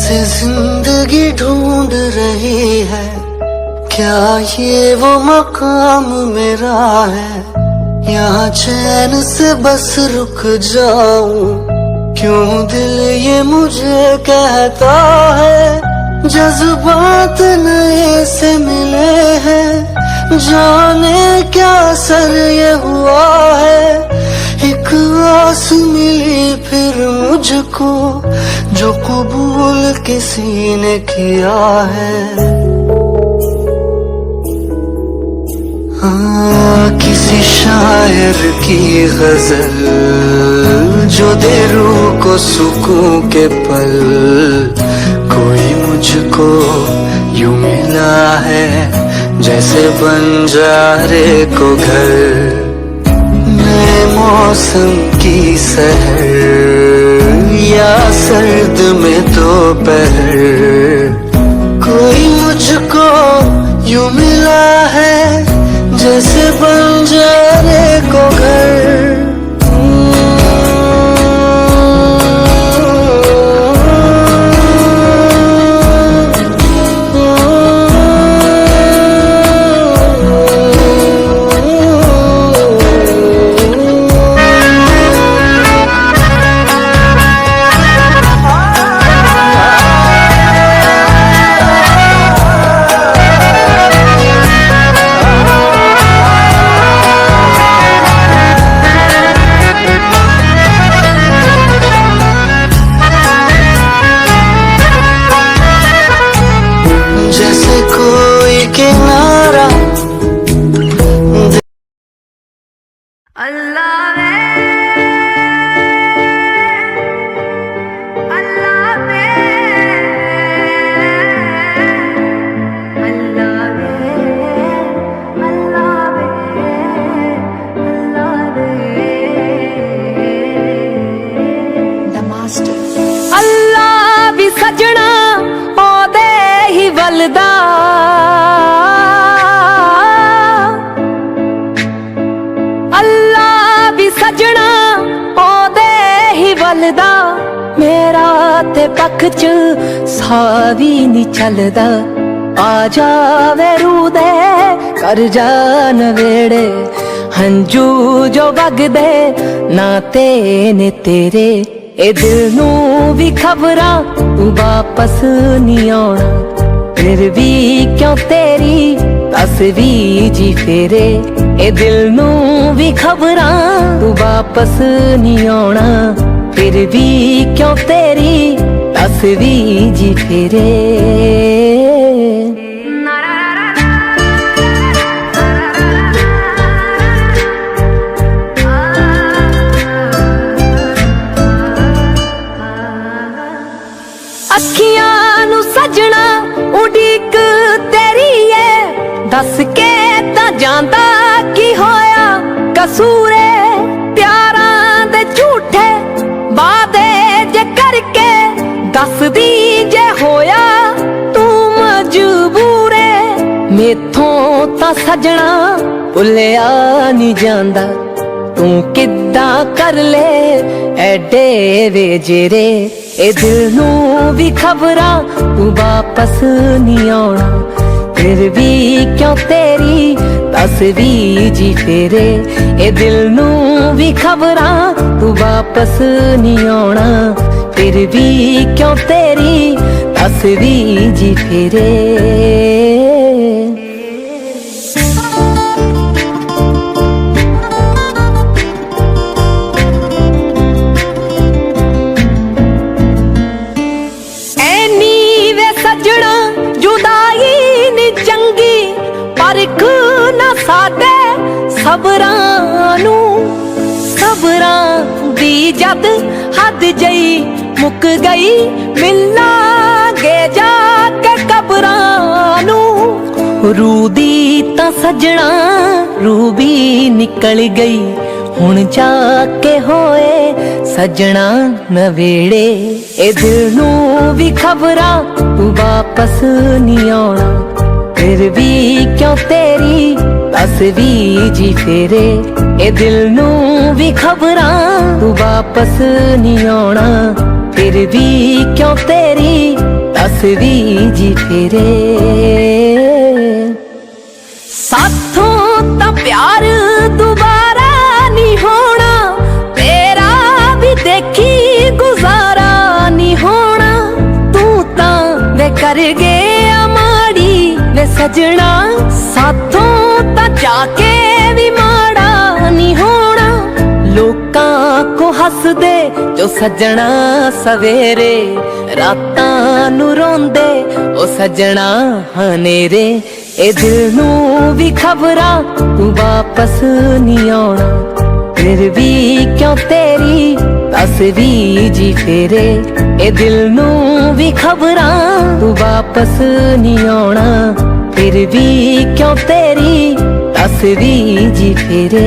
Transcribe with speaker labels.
Speaker 1: से जिंदगी ढूंढ रही है, क्या ये वो मकाम मेरा है? यहाँ चैन से बस रुक जाऊं, क्यों दिल ये मुझे कहता है। जज्बात नए से मिले हैं, जाने क्या असर ये हुआ है। एक आस मिली फिर मुझको, जो कबूल किसी ने किया है। किसी शायर की गजल जो दे रूह को सुकून के पल, कोई मुझको यूं मिला है जैसे बंजारे को घर। नए मौसम की सहर या सर्द में दोपहर, कोई मुझको यूं मिला है जैसे बंजारे को घर।
Speaker 2: मेरा ते पख च सावी नी चलदा, आ जावे रूदे कर जा नवेड़े। हंजू जो वगदे ना ते ने तेरे, ए दिल नू भी खबरां तू वापस नी आउणा। फिर भी क्यों तेरी तस्वीर जी फेरे, ए दिल नू भी खबरां तू वापस नी आउणा। फिर भी क्यों तेरी तस्वीर जी फेरे। अखियां नू सजना उड़ीक तेरी है, दस के ता जांदा की होया कसूरे। प्यारां दे झूठे वादे जे करके दस दी जे होया तू मजबूरे। मेथों ता सजना भुलिया नी जांदा, तू किद्दां कर ले एडे वे जेरे। ए दिल नू भी खबरां तू वापस नी आउणा। फिर भी क्यों तेरी तस्वीर जी फेरे, ए दिल नू भी खबरां तू वापस नी आउणा। फिर भी क्यों तेरी तस्वीर जी फेरे। सबरां नू सबरां दी जद हद जई मुक गई, मिलांगे जाके कबरां नू। रूह दी तां सजना रूह भी निकल गई, हुण जाके होए सजना नवेड़े। ए दिल नू भी खबरां तू वापस नी आउणा। फिर भी क्यों तेरी तस्वीर जी फेरे, ए दिल नू भी खबरां तू वापस नी आउणा। फिर भी क्यों तेरी दस भी जी फेरे। साथों ता प्यार दोबारा नहीं होना, तेरा भी देखी गुजारा नहीं होना। तू ता वे कर गया माड़ी वे सजना, साथों ता जाके भी माड़ा नहीं होना। लोकां को हस दे जो सजना सवेरे, रातां नू रोंदे ओ सजना हनेरे। ए दिल नू भी खबरां तू वापस नहीं आना, फिर भी क्यों तेरी दस भी जी फेरे। ए दिल नू भी खबरां तू वापस नहीं आना, फिर भी क्यों तेरी दस भी जी फेरे।